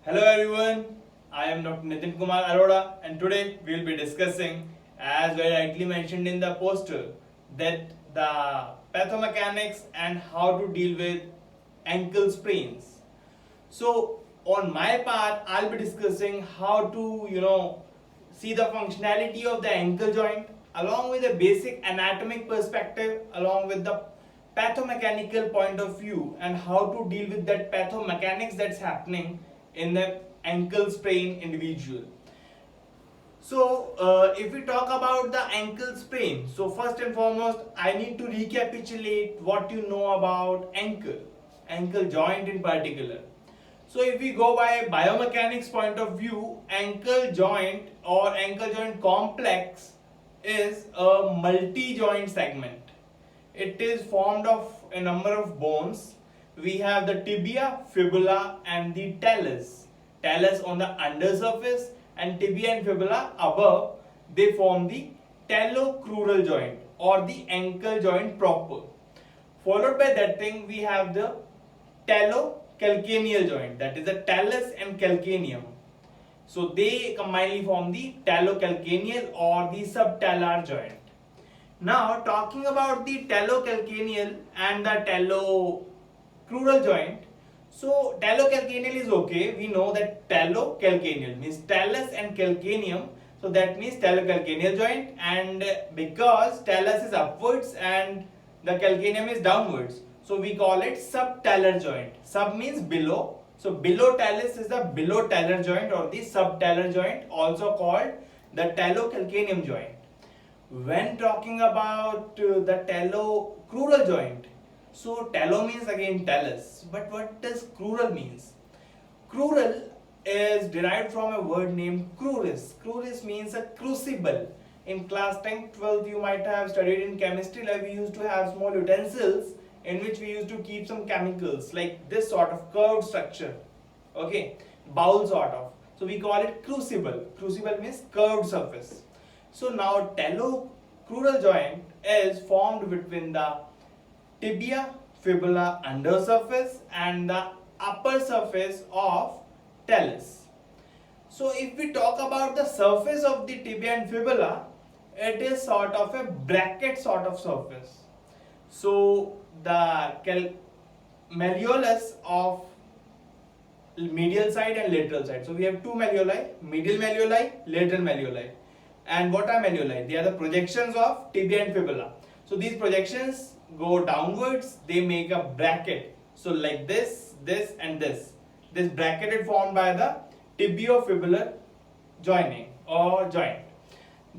Hello everyone, I am Dr. Nitin Kumar Arora and today we will be discussing, as very rightly mentioned in the poster, that the pathomechanics and how to deal with ankle sprains. So on my part, I'll be discussing how to see the functionality of the ankle joint along with a basic anatomic perspective along with the pathomechanical point of view and how to deal with that pathomechanics that's happening in the ankle sprain individual. So, if we talk about the ankle sprain, so first and foremost, I need to recapitulate what you know about ankle joint in particular. So, if we go by biomechanics point of view, ankle joint or ankle joint complex is a multi-joint segment. It is formed of a number of bones. We have the tibia, fibula and the talus. Talus on the undersurface and tibia and fibula above, they form the talocrural joint or the ankle joint proper. Followed by that thing, we have the talocalcaneal joint, that is the talus and calcaneum. So they combinedly form the talocalcaneal or the subtalar joint. Now talking about the talocalcaneal and the talocrural joint. So talocalcaneal is okay. We know that talocalcaneal means talus and calcaneum. So that means talocalcaneal joint, and because talus is upwards and the calcaneum is downwards, so we call it subtalar joint. Sub means below. So below talus is the below talar joint or the subtalar joint, also called the talocalcaneum joint. When talking about the talocrural joint, so talo means again talus, but what does crural means? Crural is derived from a word named cruris. Cruris means a crucible. In class 10th, 12th you might have studied in chemistry lab. We used to have small utensils in which we used to keep some chemicals like this sort of curved structure, okay, bowl sort of. So we call it crucible. Crucible means curved surface. So now talocrural joint is formed between the tibia, fibula undersurface and the upper surface of talus. So if we talk about the surface of the tibia and fibula, it is sort of a bracket sort of surface. So the malleolus of medial side and lateral side. So we have two malleoli, medial malleoli, lateral malleoli. And what are malleoli? They are the projections of tibia and fibula. So these projections go downwards, they make a bracket. So like this, this and this. This bracket is formed by the tibiofibular joining or joint.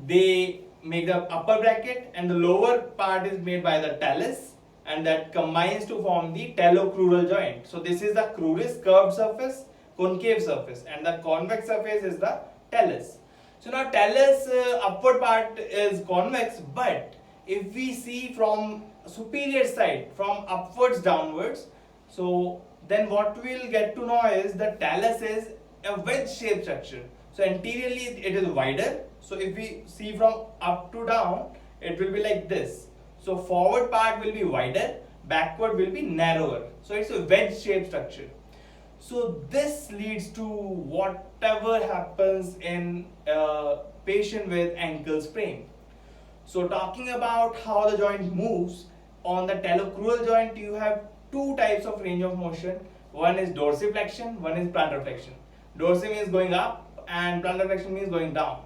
They make the upper bracket and the lower part is made by the talus, and that combines to form the talocrural joint. So this is the cruris, curved surface, concave surface, and the convex surface is the talus. So now talus upward part is convex, but if we see from superior side, from upwards downwards, so then what we'll get to know is the talus is a wedge shaped structure. So anteriorly it is wider. So if we see from up to down, it will be like this. So forward part will be wider, backward will be narrower. So it's a wedge shaped structure. So this leads to whatever happens in a patient with ankle sprain. So talking about how the joint moves, on the talocrural joint you have two types of range of motion. One is dorsiflexion, one is plantarflexion. Dorsi means going up and plantarflexion means going down.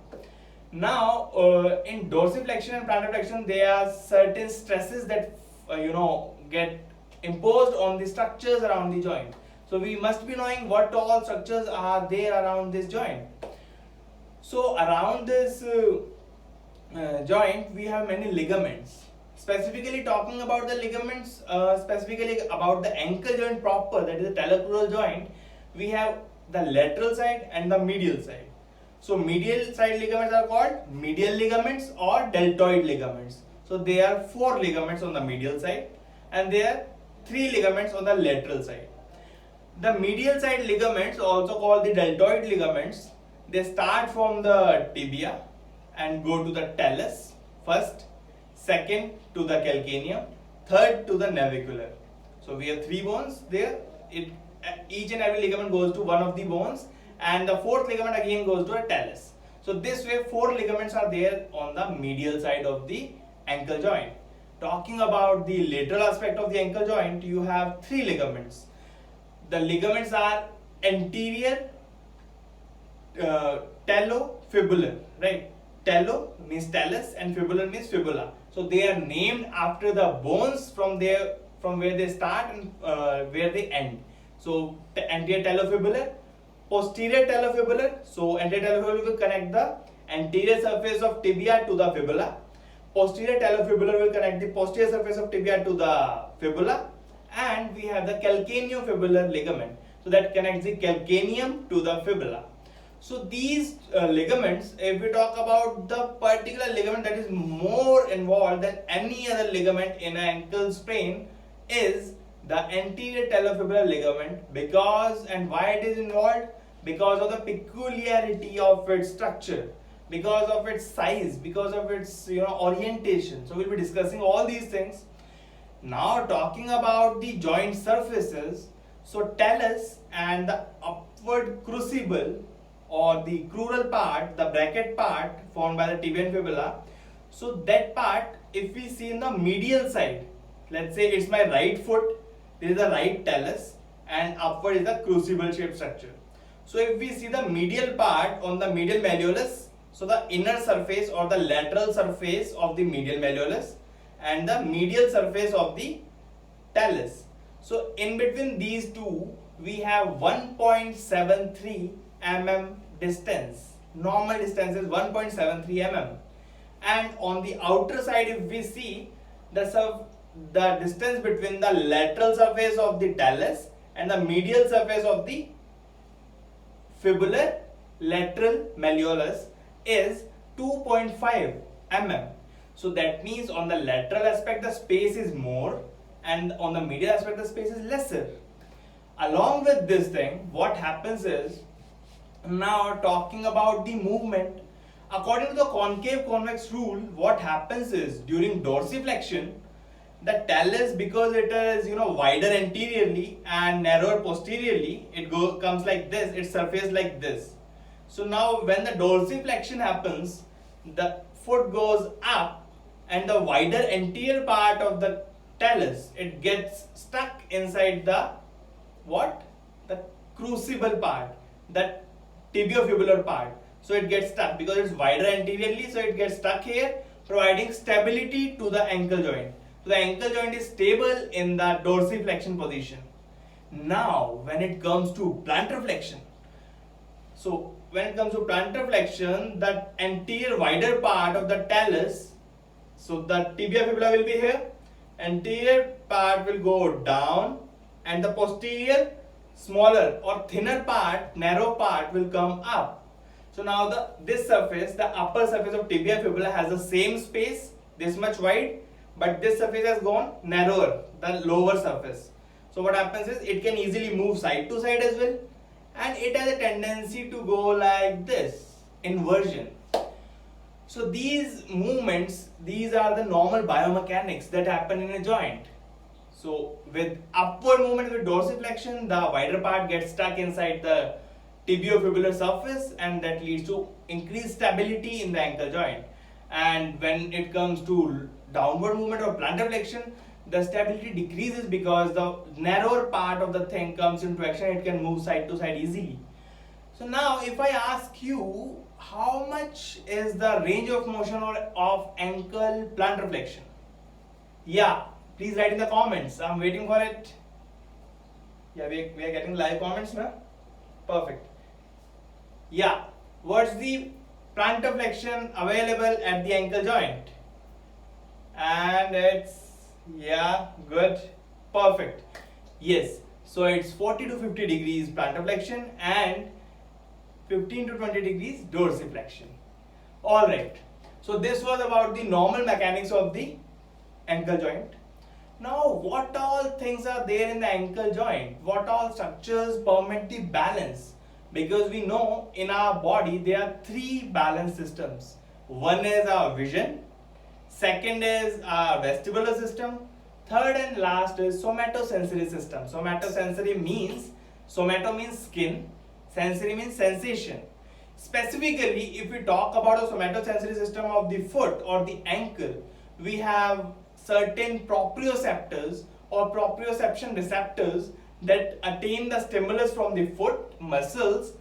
Now in dorsiflexion and plantarflexion there are certain stresses that get imposed on the structures around the joint. So we must be knowing what all structures are there around this joint. So around this joint we have many ligaments. Specifically talking about the ligaments, specifically about the ankle joint proper, that is the talocrural joint, we have the lateral side and the medial side. So medial side ligaments are called medial ligaments or deltoid ligaments. So there are 4 ligaments on the medial side and there are 3 ligaments on the lateral side. The medial side ligaments, also called the deltoid ligaments, they start from the tibia and go to the talus first, second to the calcaneum, third to the navicular. So we have 3 bones there. It each and every ligament goes to one of the bones, and the fourth ligament again goes to a talus. So this way 4 ligaments are there on the medial side of the ankle joint. Talking about the lateral aspect of the ankle joint, you have 3 ligaments. The ligaments are anterior talo fibular, right? Talo means talus and fibular means fibula. So they are named after the bones from where they start and where they end. So anterior talofibular, posterior talofibular. So anterior talofibular will connect the anterior surface of tibia to the fibula. Posterior talofibular will connect the posterior surface of tibia to the fibula. And we have the calcaneofibular ligament. So that connects the calcaneum to the fibula. So these ligaments, if we talk about the particular ligament that is more involved than any other ligament in an ankle sprain, is the anterior talofibular ligament. Because, and why it is involved? Because of the peculiarity of its structure, because of its size, because of its orientation. So we'll be discussing all these things. Now talking about the joint surfaces, so talus and the upward crucible or the crural part, the bracket part formed by the tibia and fibula. So that part, if we see in the medial side, let's say it's my right foot, there is the right talus, and upward is the crucible shaped structure. So if we see the medial part on the medial malleolus, so the inner surface or the lateral surface of the medial malleolus and the medial surface of the talus. So in between these two, we have 1.73 mm distance. Normal distance is 1.73 mm. And on the outer side, if we see the distance between the lateral surface of the talus and the medial surface of the fibular lateral malleolus is 2.5 mm. So that means on the lateral aspect the space is more, and on the medial aspect the space is lesser. Along with this thing, what happens is, now talking about the movement, according to the concave convex rule, what happens is during dorsiflexion, the talus, because it is wider anteriorly and narrower posteriorly, it comes like this, its surface like this. So now when the dorsiflexion happens, the foot goes up and the wider anterior part of the talus, it gets stuck inside the what? The crucible part, that tibiofibular part. So it gets stuck because it's wider anteriorly, so it gets stuck here, providing stability to the ankle joint. So the ankle joint is stable in the dorsiflexion position. Now when it comes to plantar flexion, so when it comes to plantar flexion, the anterior wider part of the talus, so the tibia fibula will be here, anterior part will go down, and the posterior smaller or thinner part, narrow part will come up. So now this surface, the upper surface of tibia fibula has the same space, this much wide, but this surface has gone narrower, the lower surface. So what happens is it can easily move side to side as well, and it has a tendency to go like this, inversion. So these movements, these are the normal biomechanics that happen in a joint. So with upward movement, with dorsiflexion, the wider part gets stuck inside the tibiofibular surface, and that leads to increased stability in the ankle joint. And when it comes to downward movement or plantar flexion, the stability decreases because the narrower part of the thing comes into action, it can move side to side easily. So now if I ask you, how much is the range of motion of ankle plantar flexion? Yeah, please write in the comments. I'm waiting for it. Yeah, we are getting live comments now. Perfect. Yeah, what's the plantar flexion available at the ankle joint? And it's, yeah, good, perfect. Yes, so it's 40 to 50 degrees plantar flexion and 15 to 20 degrees dorsiflexion. Alright, so this was about the normal mechanics of the ankle joint. Now what all things are there in the ankle joint? What all structures permit the balance? Because we know in our body there are 3 balance systems. One is our vision, second is our vestibular system, third and last is somatosensory system. Somatosensory means Somato means skin, sensory means sensation. Specifically, if we talk about the somatosensory system of the foot or the ankle, we have certain proprioceptors or proprioception receptors that attain the stimulus from the foot muscles,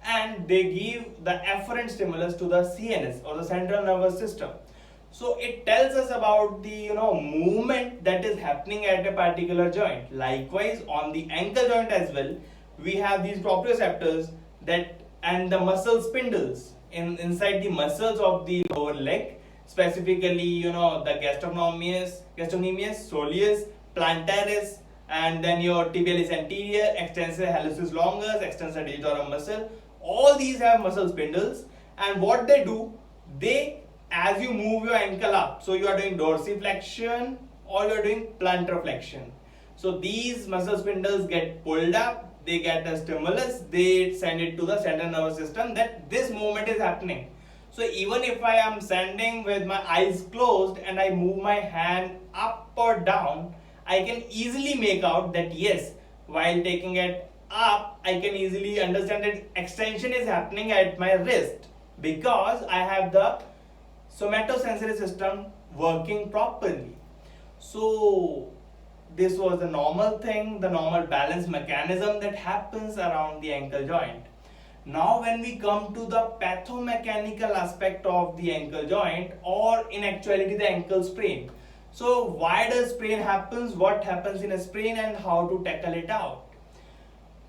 and they give the afferent stimulus to the CNS or the central nervous system. So it tells us about the movement that is happening at a particular joint. Likewise, on the ankle joint as well, we have these proprioceptors that and the muscle spindles inside the muscles of the lower leg, specifically the gastrocnemius, soleus, plantaris, and then your tibialis anterior, extensor hallucis longus, extensor digitorum muscle. All these have muscle spindles, and what they do, as you move your ankle up, so you are doing dorsiflexion or you are doing plantar flexion. So these muscle spindles get pulled up, they get a stimulus, they send it to the central nervous system that this movement is happening. So even if I am standing with my eyes closed and I move my hand up or down, I can easily make out that yes, while taking it up, I can easily understand that extension is happening at my wrist because I have the somatosensory system working properly. So this was the normal thing, the normal balance mechanism that happens around the ankle joint. Now when we come to the pathomechanical aspect of the ankle joint, or in actuality the ankle sprain. So why does sprain happens, what happens in a sprain, and how to tackle it out?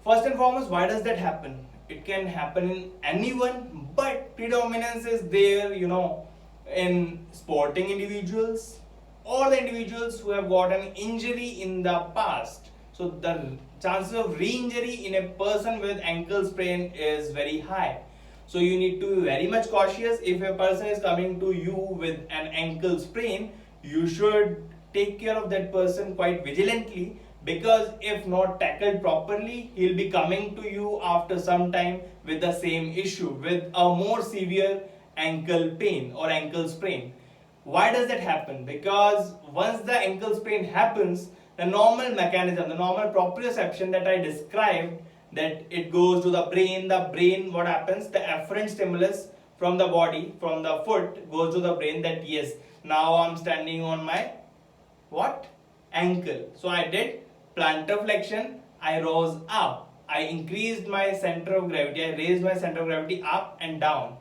First and foremost, why does that happen? It can happen in anyone, but predominance is there in sporting individuals or the individuals who have got an injury in the past. So the chances of re-injury in a person with ankle sprain is very high. So you need to be very much cautious. If a person is coming to you with an ankle sprain, you should take care of that person quite vigilantly, because if not tackled properly, he'll be coming to you after some time with the same issue, with a more severe ankle pain or ankle sprain. Why does that happen? Because once the ankle sprain happens, the normal mechanism, the normal proprioception that I described, that it goes to the brain, what happens? The afferent stimulus from the body, from the foot, goes to the brain that yes, now I'm standing on my ankle. So I did plantar flexion, I rose up, I increased my center of gravity, I raised my center of gravity up and down.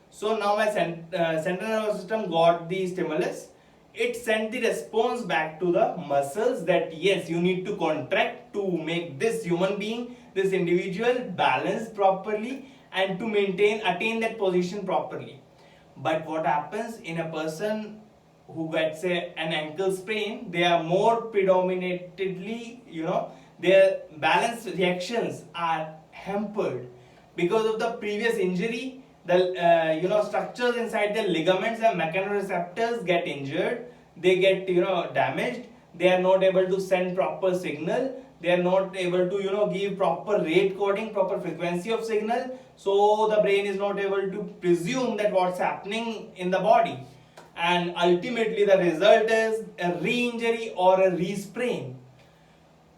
So now my central nervous system got the stimulus. It sent the response back to the muscles that yes, you need to contract to make this human being, this individual balanced properly and to attain that position properly. But what happens in a person who gets an ankle sprain, they are more predominantly, their balance reactions are hampered because of the previous injury. The structures inside the ligaments and mechanoceptors get injured, they get damaged, they are not able to send proper signal, they are not able to give proper rate coding, proper frequency of signal, so the brain is not able to presume that what's happening in the body, and ultimately the result is a re-injury or a re-sprain.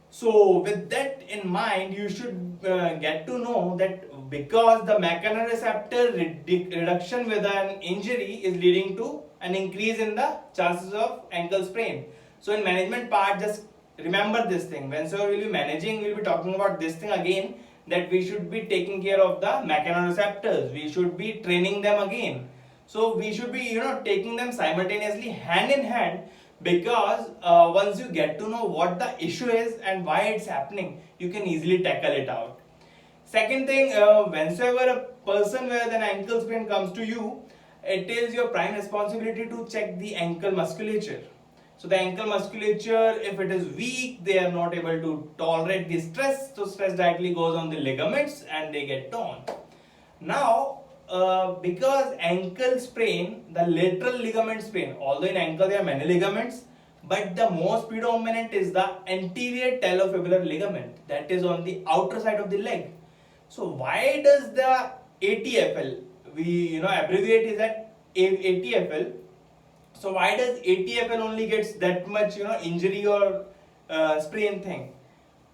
So with that in mind, you should get to know that because the mechanoceptor reduction with an injury is leading to an increase in the chances of ankle sprain. So in management part, just remember this thing. Whenever we'll be managing, we'll be talking about this thing again, that we should be taking care of the mechanoceptors. We should be training them again. So we should be taking them simultaneously, hand in hand, because once you get to know what the issue is and why it's happening, you can easily tackle it out. Second thing, whenever a person with an ankle sprain comes to you, it is your prime responsibility to check the ankle musculature. So the ankle musculature, if it is weak, they are not able to tolerate the stress, so stress directly goes on the ligaments and they get torn. Now, because ankle sprain, the lateral ligament sprain, although in ankle there are many ligaments, but the most predominant is the anterior talo fibular ligament, that is on the outer side of the leg. So why does the ATFL, we abbreviate is at ATFL. So why does ATFL only gets that much injury or sprain thing?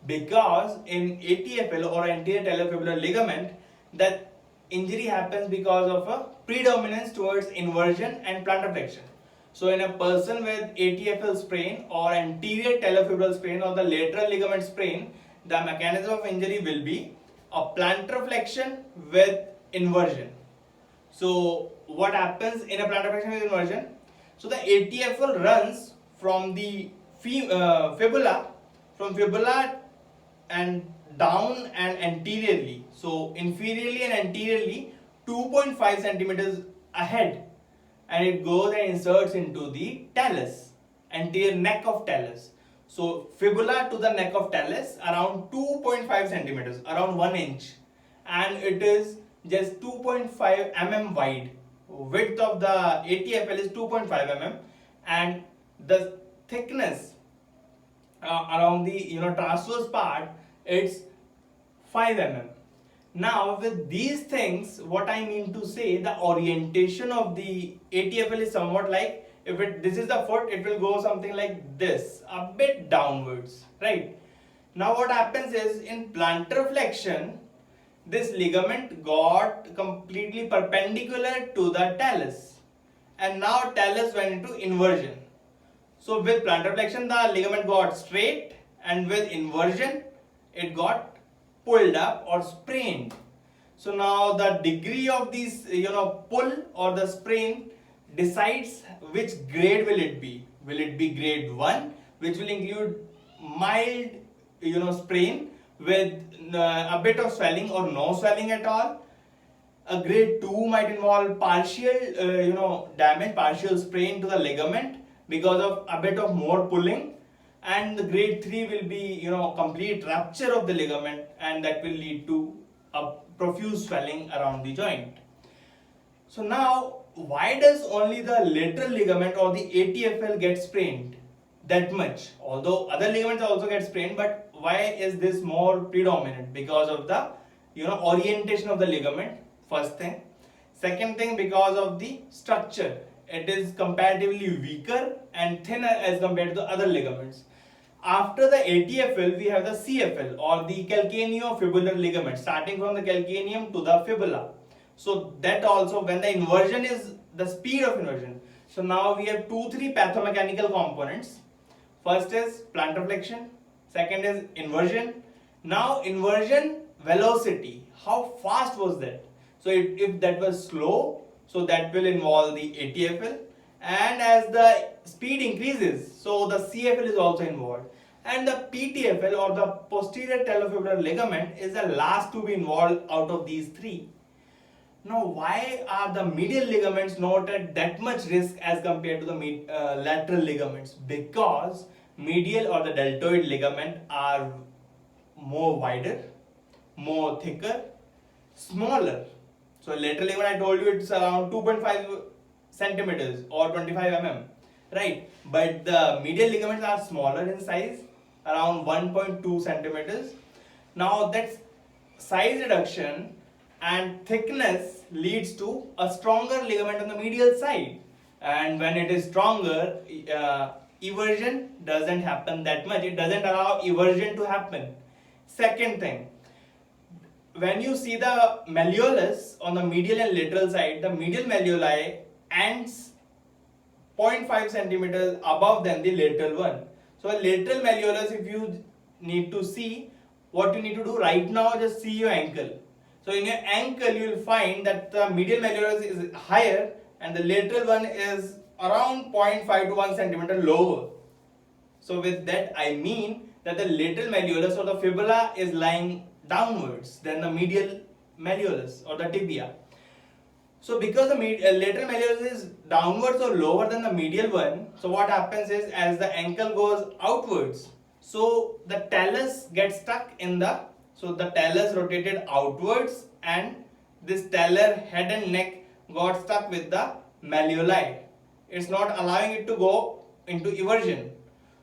because in ATFL or anterior talo fibular ligament, that injury happens because of a predominance towards inversion and plantar flexion. So in a person with ATFL sprain or anterior talofibular sprain or the lateral ligament sprain, the mechanism of injury will be a plantar flexion with inversion. So what happens in a plantar flexion with inversion? So the ATFL runs from the fibula, from fibula and down and anteriorly. So inferiorly and anteriorly 2.5 centimeters ahead, and it goes and inserts into the talus, anterior neck of talus. So fibula to the neck of talus around 2.5 centimeters, around 1 inch, and it is just 2.5 mm wide. Width of the ATFL is 2.5 mm, and the thickness along the transverse part, it's 5 mm. Now with these things, what I mean to say, the orientation of the ATFL is somewhat like, if this is the foot, it will go something like this, a bit downwards, right? Now what happens is, in plantar flexion, this ligament got completely perpendicular to the talus, and now talus went into inversion. So with plantar flexion, the ligament got straight, and with inversion, it got pulled up or sprained. So now the degree of these pull or the sprain decides which grade will it be. Will it be grade 1, which will include mild sprain with a bit of swelling or no swelling at all? A grade 2 might involve partial damage, partial sprain to the ligament because of a bit of more pulling, and the grade 3 will be complete rupture of the ligament, and that will lead to a profuse swelling around the joint. So now, why does only the lateral ligament or the ATFL get sprained that much? Although other ligaments also get sprained, but why is this more predominant? Because of the orientation of the ligament, first thing. Second thing, because of the structure. It is comparatively weaker and thinner as compared to the other ligaments. After the ATFL, we have the CFL or the calcaneofibular ligament, starting from the calcaneum to the fibula. So that also, when the inversion is the speed of inversion. So now we have 2-3 pathomechanical components. First is plantar flexion, second is inversion. Now inversion velocity, how fast was that? So if that was slow, so that will involve the ATFL, and as the speed increases, so the CFL is also involved, and the PTFL or the posterior talofibular ligament is the last to be involved out of these three. Now why are the medial ligaments not at that much risk as compared to the lateral ligaments? Because medial or the deltoid ligament are more wider, more thicker, smaller. So lateral ligament, I told you, it's around 2.5 centimeters or 25 mm, right? But the medial ligaments are smaller in size, around 1.2 centimeters. Now that size reduction and thickness leads to a stronger ligament on the medial side, and when it is stronger, eversion doesn't happen that much. It doesn't allow eversion to happen. Second thing, when you see the malleolus on the medial and lateral side, the medial malleoli ends 0.5 centimeters above than the lateral one. So a lateral malleolus, if you need to see, what you need to do right now, just see your ankle. So in your ankle, you will find that the medial malleolus is higher and the lateral one is around 0.5 to 1 centimeter lower. So with that, I mean that the lateral malleolus or the fibula is lying downwards than the medial malleolus or the tibia. So because the lateral malleolus is downwards or lower than the medial one, so what happens is, as the ankle goes outwards, so the talus gets stuck in the, so the talus rotated outwards and this talar head and neck got stuck with the malleoli. It's not allowing it to go into eversion.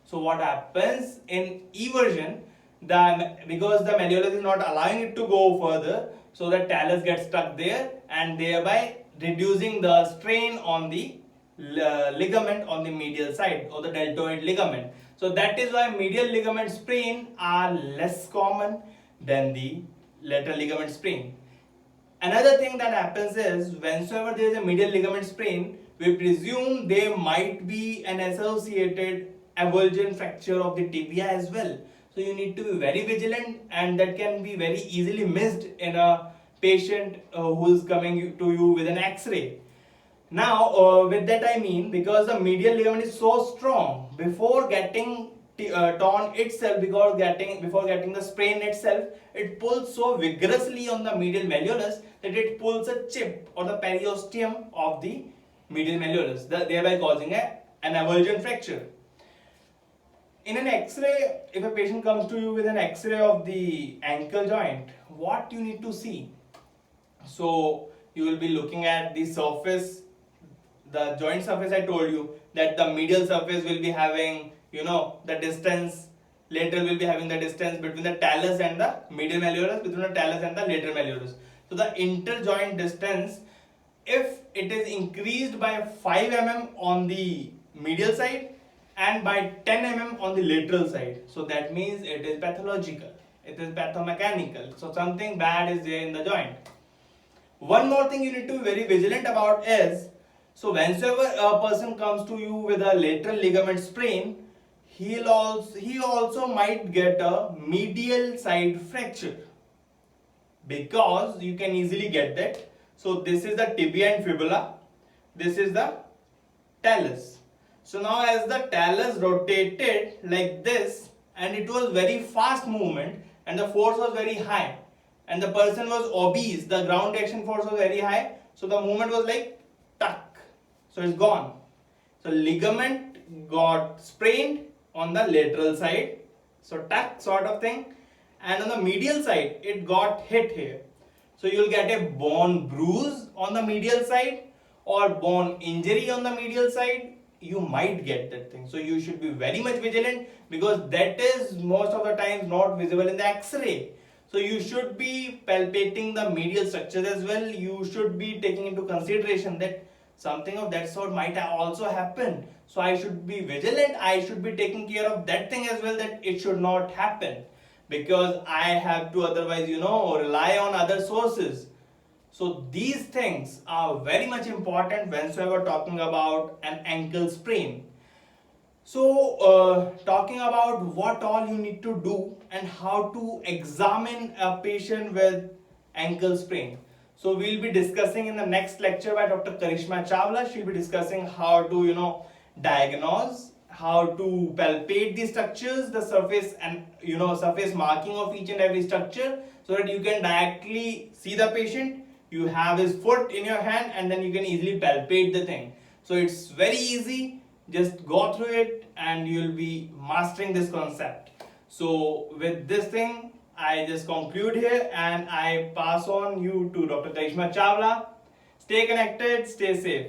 So what happens in eversion, because the malleolus is not allowing it to go further, so the talus gets stuck there and thereby reducing the strain on the ligament on the medial side or the deltoid ligament. So that is why medial ligament sprain are less common than the lateral ligament sprain. Another thing that happens is whenever there is a medial ligament sprain, we presume there might be an associated avulsion fracture of the tibia as well. So you need to be very vigilant, and that can be very easily missed in a patient who is coming to you with an X-ray. Now, with that I mean, because the medial ligament is so strong, before getting torn itself, before getting the sprain itself, it pulls so vigorously on the medial malleolus that it pulls a chip or the periosteum of the medial malleolus, thereby causing an avulsion fracture. In an X-ray, if a patient comes to you with an X-ray of the ankle joint, what you need to see? So you will be looking at the surface, the joint surface. I told you that the medial surface will be having, the distance, lateral will be having the distance between the talus and the medial malleolus, between the talus and the lateral malleolus. So the interjoint distance, if it is increased by 5 mm on the medial side and by 10 mm on the lateral side, so that means it is pathological, it is pathomechanical. So something bad is there in the joint. One more thing you need to be very vigilant about is, so whenever a person comes to you with a lateral ligament sprain, he also might get a medial side fracture, because you can easily get that. So this is the tibia and fibula, this is the talus. So now as the talus rotated like this, and it was very fast movement and the force was very high, and the person was obese, the ground action force was very high, so the movement was like tuck, so it's gone. So ligament got sprained on the lateral side, so tuck sort of thing, and on the medial side it got hit here. So you will get a bone bruise on the medial side or bone injury on the medial side. You might get that thing. So you should be very much vigilant, because that is most of the times not visible in the X-ray. So you should be palpating the medial structures as well. You should be taking into consideration that something of that sort might also happen. So I should be vigilant. I should be taking care of that thing as well, that it should not happen, because I have to otherwise, rely on other sources. So these things are very much important whenever we're talking about an ankle sprain. So talking about what all you need to do and how to examine a patient with ankle sprain. So we'll be discussing in the next lecture by Dr. Karishma Chawla. She'll be discussing how to, diagnose, how to palpate the structures, the surface and surface marking of each and every structure, so that you can directly see the patient. You have his foot in your hand and then you can easily palpate the thing. So it's very easy. Just go through it and you'll be mastering this concept. So with this thing, I just conclude here and I pass on you to Dr. Karishma Chawla. Stay connected, stay safe.